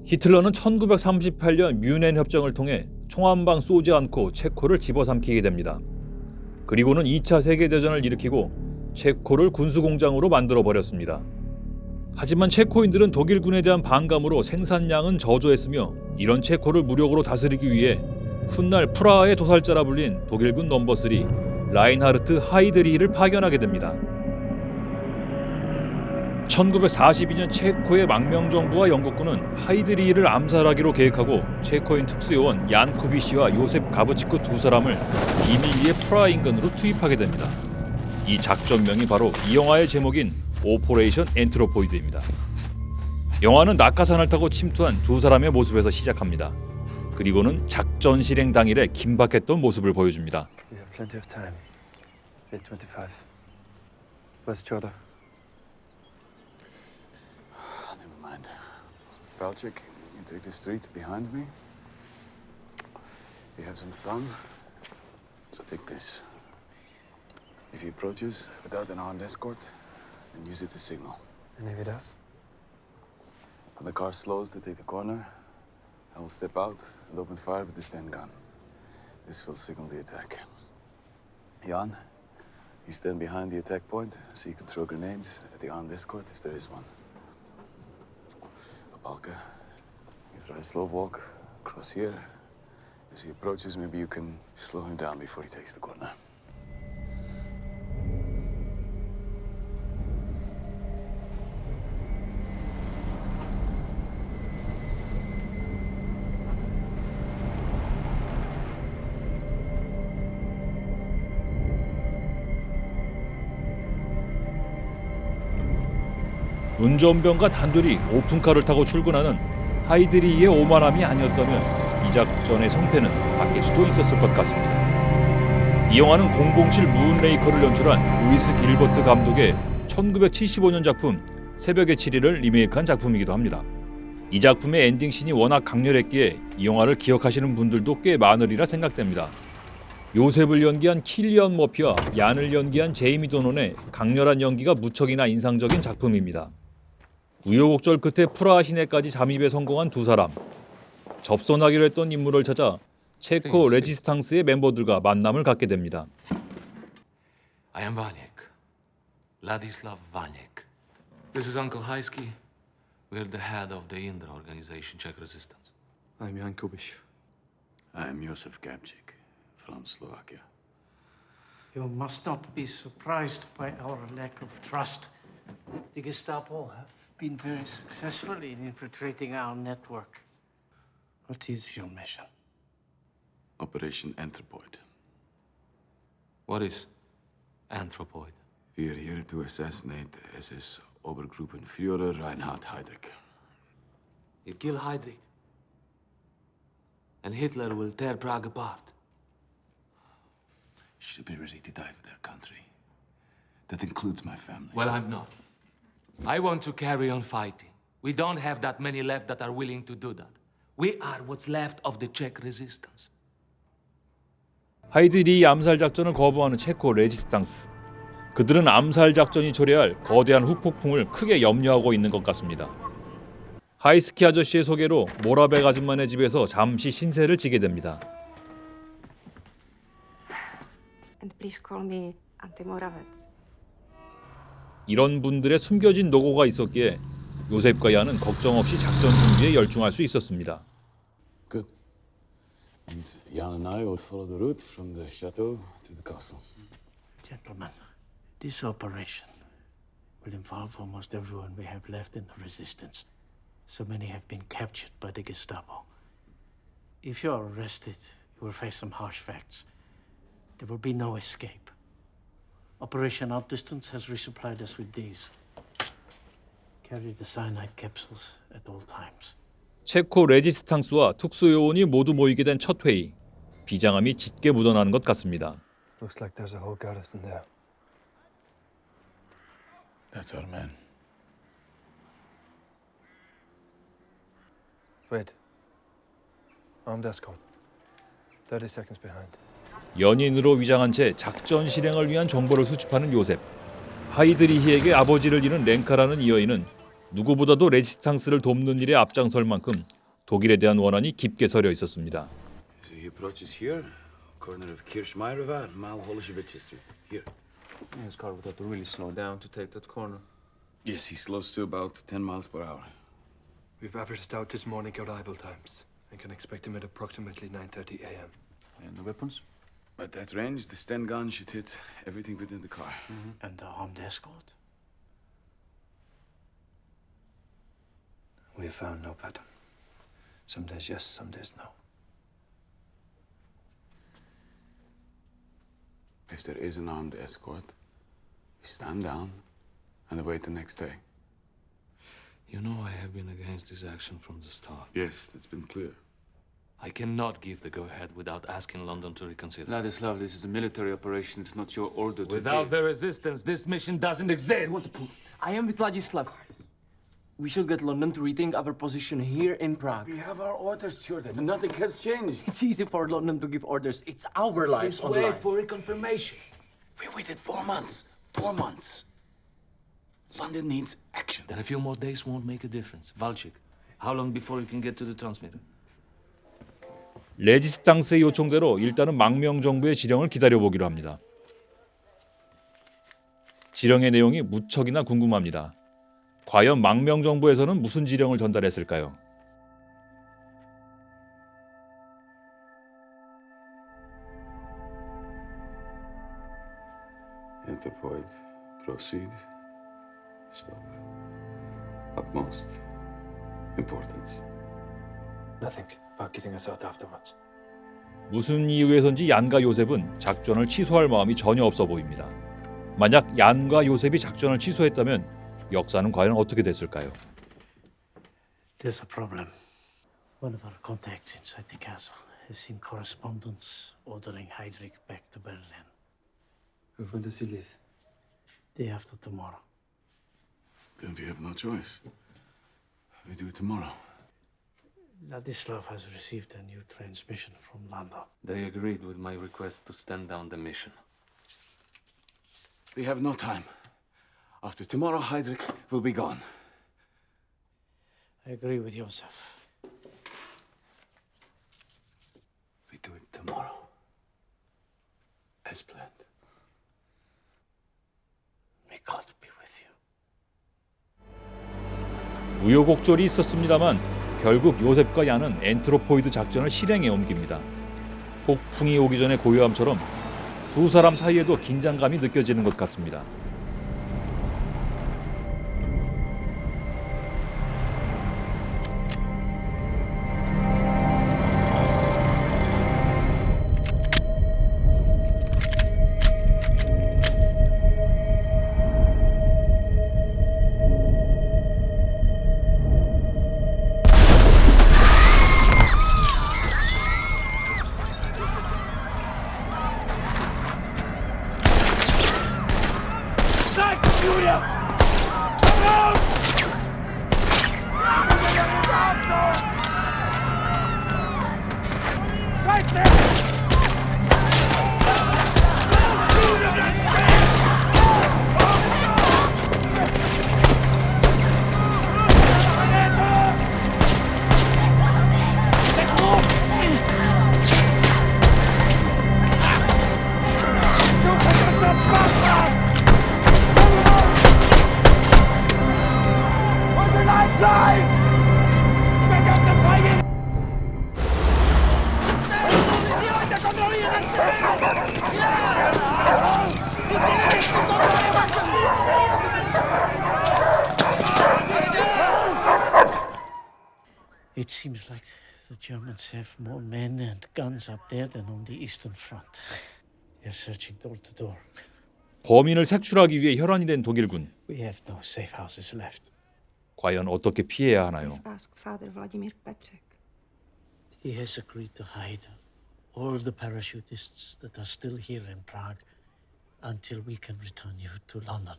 히틀러는 1938년 뮌헨 협정을 통해 총 한 방 쏘지 않고 체코를 집어삼키게 됩니다. 그리고는 2차 세계대전을 일으키고 체코를 군수공장으로 만들어버렸습니다. 하지만 체코인들은 독일군에 대한 반감으로 생산량은 저조했으며 이런 체코를 무력으로 다스리기 위해 훗날 프라하의 도살자라 불린 독일군 넘버 3 라인하르트 하이드리히를 파견하게 됩니다. 1942년 체코의 망명정부와 영국군은 하이드리히를 암살하기로 계획하고 체코인 특수요원 얀 쿠비시와 요셉 가브치크 두 사람을 비밀리에 프라하 인근으로 투입하게 됩니다. 이 작전명이 바로 이 영화의 제목인 오퍼레이션 엔트로포이드입니다. 영화는 낙하산을 타고 침투한 두 사람의 모습에서 시작합니다. 그리고는 작전 실행 당일에 긴박했던 모습을 보여줍니다. You have plenty of time. 8:25. Where's Chota? Never mind. Palchik, you take the street behind me. You have some sun, so take this. If he approaches without an armed escort, then use it to signal. And if he does? When the car slows to take the corner, I will step out and open fire with the Sten gun. This will signal the attack. Jan, you stand behind the attack point so you can throw grenades at the armed escort if there is one. Balka, you try a slow walk across here. As he approaches, maybe you can slow him down before he takes the corner. 운전병과 단둘이 오픈카를 타고 출근하는 하이드리히의 오만함이 아니었다면 이 작전의 성패는 바뀔 수도 있었을 것 같습니다. 이 영화는 007 무은레이커를 연출한 루이스 길버트 감독의 1975년 작품 새벽의 7일을 리메이크한 작품이기도 합니다. 이 작품의 엔딩씬이 워낙 강렬했기에 이 영화를 기억하시는 분들도 꽤 많으리라 생각됩니다. 요셉을 연기한 킬리언 머피와 얀을 연기한 제이미 도넌의 강렬한 연기가 무척이나 인상적인 작품입니다. 우여곡절 끝에 프라하 시내까지 잠입에 성공한 두 사람. 접선하기로 했던 인물을 찾아 체코 레지스탕스의 멤버들과 만남을 갖게 됩니다. I am Vaniek. Ladislav Vaniek. This is Uncle Haisky. We're the head of the Indra organization, Czech Resistance. I'm Jan Kubiš. I am Josef Gabčík from Slovakia. You must not be surprised by our lack of trust. The Gestapo have been very successful in infiltrating our network. What is your mission? Operation Anthropoid. What is anthropoid? We are here to assassinate SS Obergruppenführer Reinhard Heydrich. You kill Heydrich, and Hitler will tear Prague apart. You should be ready to die for their country. That includes my family. Well, I'm not. I want to carry on fighting. We don't have that many left that are willing to do that. We are what's left of the Czech resistance. 하이드리히 암살 작전을 거부하는 체코 레지스탕스. 그들은 암살 작전이 초래할 거대한 후폭풍을 크게 염려하고 있는 것 같습니다. 하이스키 아저씨의 소개로 모라백 아줌마네 집에서 잠시 신세를 지게 됩니다. And please call me Auntie Moravec. 이런 분들의 숨겨진 노고가 있었기에 요셉과 얀은 걱정 없이 작전 준비에 열중할 수 있었습니다. Good. And Jan and I will follow the route from the chateau to the castle. Gentlemen, this operation will involve almost everyone we have left in the resistance. So many have been captured by the Gestapo. If you are arrested, you will face some harsh facts. There will be no escape. Operation Outdistance has resupplied us with these. Carry the cyanide capsules at all times. 체코 레지스탕스와 특수요원이 모두 모이게 된 첫 회의. 비장함이 짙게 묻어나는 것 같습니다. Looks like there's a whole garrison there. That's our man. Wait. Armed escort. 30 seconds behind. 연인으로 위장한 채 작전 실행을 위한 정보를 수집하는 요셉. 하이드리히에게 아버지를 잃은 렌카라는 이 여인은 누구보다도 레지스탕스를 돕는 일에 앞장설 만큼 독일에 대한 원한이 깊게 서려 있었습니다. So he approaches here, corner of Kirchmeierwa and Malholishevich Street. Here. His car would have to really slow down to take that corner. Yes, he slows to about 10 miles per hour. We've averaged out his morning arrival times and can expect him at approximately 9:30 a.m. And the weapons? At that range, the Sten gun should hit everything within the car. And the armed escort? We have found no pattern. Some days yes, some days no. If there is an armed escort, we stand down and await the next day. You know I have been against this action from the start. Yes, that's been clear. I cannot give the go-ahead without asking London to reconsider. Vladislav, this is a military operation. It's not your order to Without give. the resistance, this mission doesn't exist. I am with Vladislav. We should get London to rethink our position here in Prague. We have our orders, Jordan, and nothing has changed. It's easy for London to give orders. It's our lives on the line. for reconfirmation. We waited 4 months. 4 months. London needs action. Then a few more days won't make a difference. Valchik, how long before you can get to the transmitter? 레지스탕스의 요청대로 일단은 망명정부의 지령을 기다려보기로 합니다. 지령의 내용이 무척이나 궁금합니다. 과연 망명정부에서는 무슨 지령을 전달했을까요? Enter point. Proceed. Stop. Utmost importance. Nothing about getting us out afterwards. 무슨 이유에선지 얀과 요셉은 작전을 취소할 마음이 전혀 없어 보입니다. 만약 얀과 요셉이 작전을 취소했다면 역사는 과연 어떻게 됐을까요? There's a problem. One of our contacts inside the castle has seen correspondence ordering Heydrich back to Berlin. When does he leave? Day after tomorrow. Then we have no choice. We do it tomorrow. Ladislav has received a new transmission from London. They agreed with my request to stand down the mission. We have no time. After tomorrow, Heydrich will be gone. I agree with Joseph. We do it tomorrow. As planned. May God be with you. 우여곡절이 있었습니다만 결국 요셉과 얀은 엔트로포이드 작전을 실행에 옮깁니다. 폭풍이 오기 전의 고요함처럼 두 사람 사이에도 긴장감이 느껴지는 것 같습니다. It seems like the Germans have more men and guns up there than on the Eastern Front. They're searching door to door. 범인을 색출하기 위해 혈안이 된 독일군. We have no safe houses left. 과연 어떻게 피해야 하나요? I've asked Father Vladimir Petrek. He has agreed to hide all the parachutists that are still here in Prague until we can return you to London.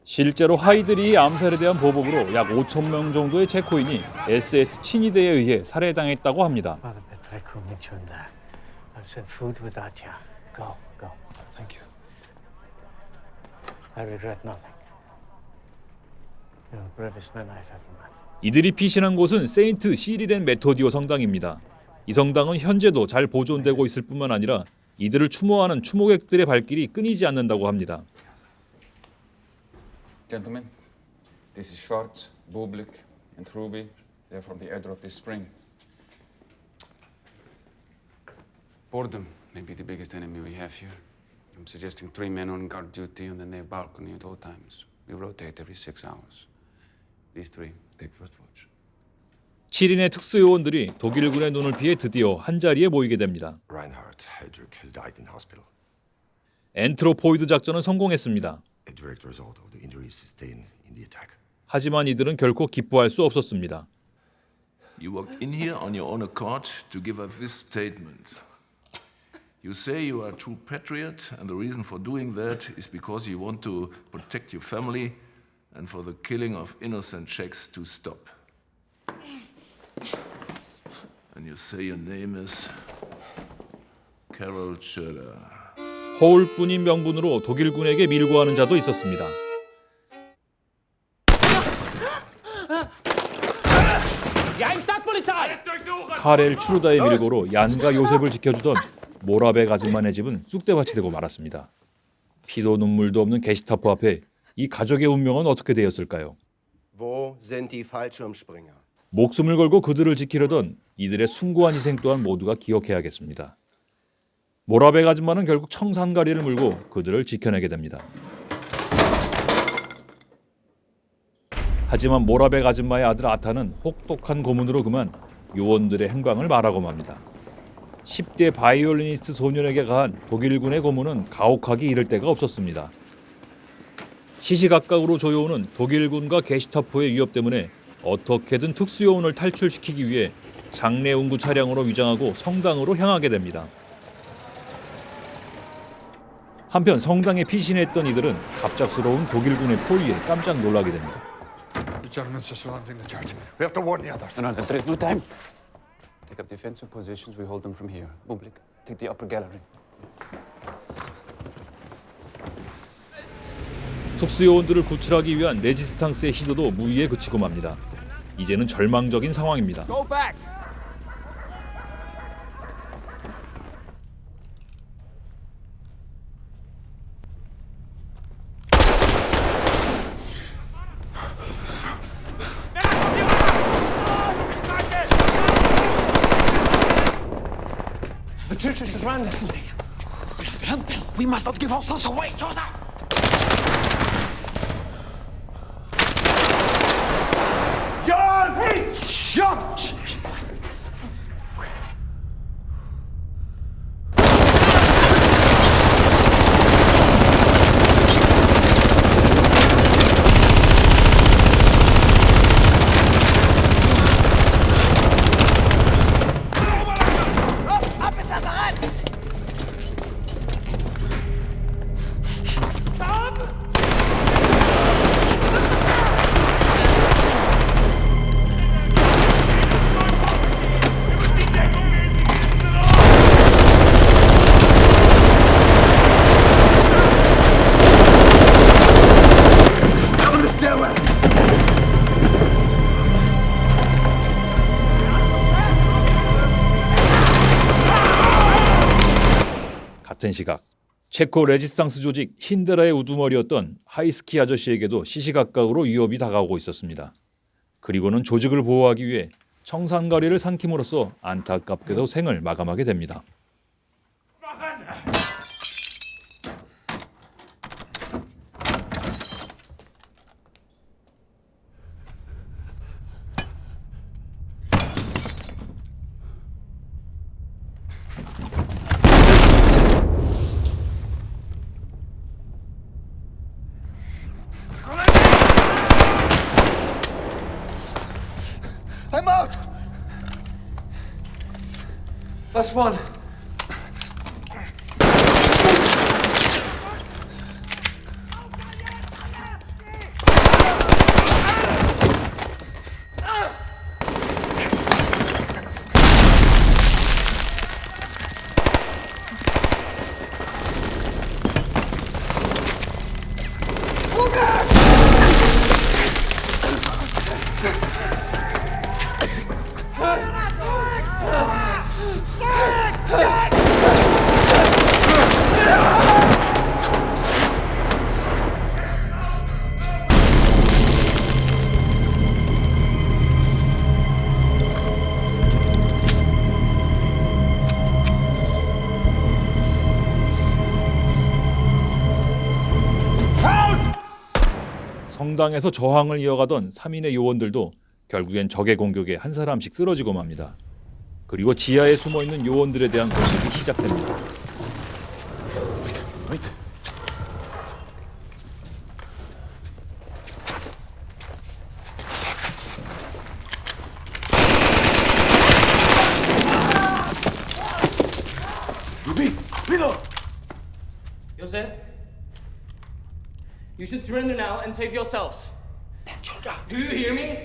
실제로 하이드리히 암살에 대한 보복으로 약 5,000명 정도의 체코인이 SS 친위대에 의해 살해당했다고 합니다. Father Petrek will meet you in there. I'll send food with Atya. Go, go. Thank you. I regret nothing. You're the bravest man I've ever met. 이들이 피신한 곳은 세인트 시릴앤 메토디오 성당입니다. 이 성당은 현재도 잘 보존되고 있을 뿐만 아니라 이들을 추모하는 추모객들의 발길이 끊이지 않는다고 합니다. Gentlemen, this is Schwarz, Bublik, and Ruby. They're from the airdrop this spring. Boredom may be the biggest enemy we have here. I'm suggesting 3 men on guard duty on the nave balcony at all times. We rotate every 6 hours. These 3 take first watch. 7인의 특수요원들이 독일군의 눈을 피해 드디어 한자리에 모이게 됩니다. Reinhard Heydrich has died in hospital. 엔트로포이드 작전은 성공했습니다. A direct result of the injuries sustained in the attack. 하지만 이들은 결코 기뻐할 수 없었습니다. You walked in here on your own accord to give us this statement. You say you are a true patriot, and the reason for doing that is because you want to protect your family and for the killing of innocent Czechs to stop. And you say your name is Karol Schöller. 허울뿐인 명분으로 독일군에게 밀고 하는 자도 있었습니다. 카렐 추르다의 밀고로 얀과 요셉을 지켜주던 모라벡 아줌마네 집은 쑥대밭이 되고 말았습니다. 피도 눈물도 없는 게시타포 앞에 이 가족의 운명은 어떻게 되었을까요? Wo sind die Fallschirmspringer? 목숨을 걸고 그들을 지키려던 이들의 숭고한 희생 또한 모두가 기억해야겠습니다. 모라벡 아줌마는 결국 청산가리를 물고 그들을 지켜내게 됩니다. 하지만 모라벡 아줌마의 아들 아타는 혹독한 고문으로 그만 요원들의 행방을 말하고 맙니다. 10대 바이올리니스트 소년에게 가한 독일군의 고문은 가혹하기 이를 데가 없었습니다. 시시각각으로 조여오는 독일군과 게시타포의 위협 때문에 어떻게든 특수요원을 탈출시키기 위해 장례 운구 차량으로 위장하고 성당으로 향하게 됩니다. 한편 성당에 피신했던 이들은 갑작스러운 독일군의 포위에 깜짝 놀라게 됩니다. The Germans are surrounding the church. We have to warn the others. No, there is no time. Take up defensive positions. We hold them from here. Bublik, take the upper gallery. 특수요원들을 구출하기 위한 레지스탕스의 시도도 무의에 그치고 맙니다. 이제는 절망적인 상황입니다. Go back! The church is surrounded. We must not give ourselves away, Joseph! 같은 시각 체코 레지스탕스 조직 힌데라의 우두머리였던 하이스키 아저씨에게도 시시각각으로 위협이 다가오고 있었습니다. 그리고는 조직을 보호하기 위해 청산가리를 삼킴으로써 안타깝게도 생을 마감하게 됩니다. I'm out! Last one. 성당에서 저항을 이어가던 3인의 요원들도 결국엔 적의 공격에 한 사람씩 쓰러지고 맙니다. 그리고 지하에 숨어있는 요원들에 대한 공격이 시작됩니다. Wait. Ruby, reload! Joseph, you should surrender now and save yourselves. Do you hear me?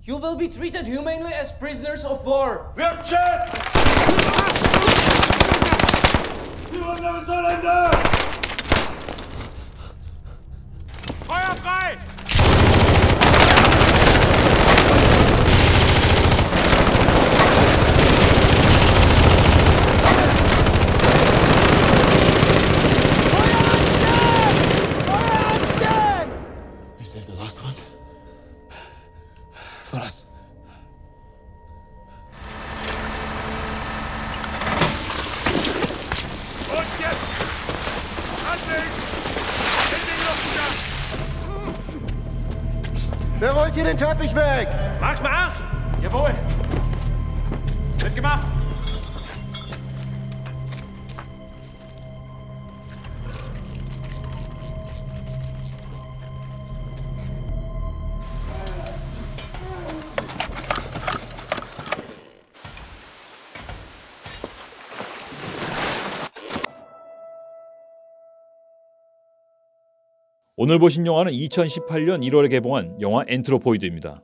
You will be treated humanely as prisoners of war. We saved the last one. For us. Wer rollt hier den Teppich weg? Marsch, Marsch! Jawohl! Wird gemacht! 오늘 보신 영화는 2018년 1월에 개봉한 영화 엔트로포이드입니다.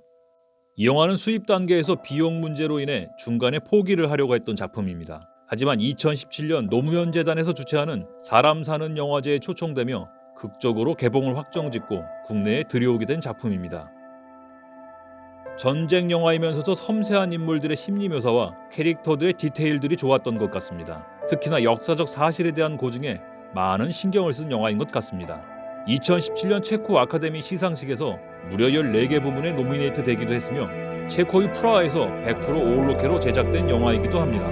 이 영화는 수입 단계에서 비용 문제로 인해 중간에 포기를 하려고 했던 작품입니다. 하지만 2017년 노무현 재단에서 주최하는 사람 사는 영화제에 초청되며 극적으로 개봉을 확정짓고 국내에 들여오게 된 작품입니다. 전쟁 영화이면서도 섬세한 인물들의 심리 묘사와 캐릭터들의 디테일들이 좋았던 것 같습니다. 특히나 역사적 사실에 대한 고증에 많은 신경을 쓴 영화인 것 같습니다. 2017년 체코 아카데미 시상식에서 무려 14개 부문에 노미네이트 되기도 했으며 체코의 프라하에서 100% 오울로케로 제작된 영화이기도 합니다.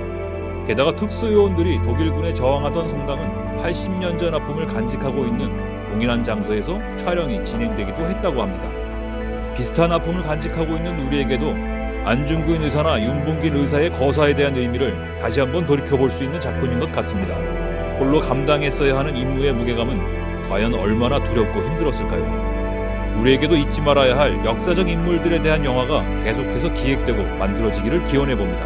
게다가 특수요원들이 독일군에 저항하던 성당은 80년 전 아픔을 간직하고 있는 동일한 장소에서 촬영이 진행되기도 했다고 합니다. 비슷한 아픔을 간직하고 있는 우리에게도 안중근 의사나 윤봉길 의사의 거사에 대한 의미를 다시 한번 돌이켜볼 수 있는 작품인 것 같습니다. 홀로 감당했어야 하는 임무의 무게감은 과연 얼마나 두렵고 힘들었을까요? 우리에게도 잊지 말아야 할 역사적 인물들에 대한 영화가 계속해서 기획되고 만들어지기를 기원해봅니다.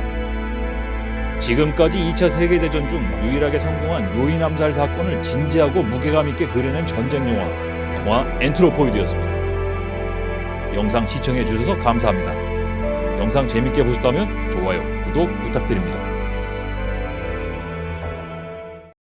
지금까지 2차 세계대전 중 유일하게 성공한 요인 암살 사건을 진지하고 무게감 있게 그려낸 전쟁 영화 엔트로포이드였습니다. 영상 시청해 주셔서 감사합니다. 영상 재밌게 보셨다면 좋아요, 구독 부탁드립니다.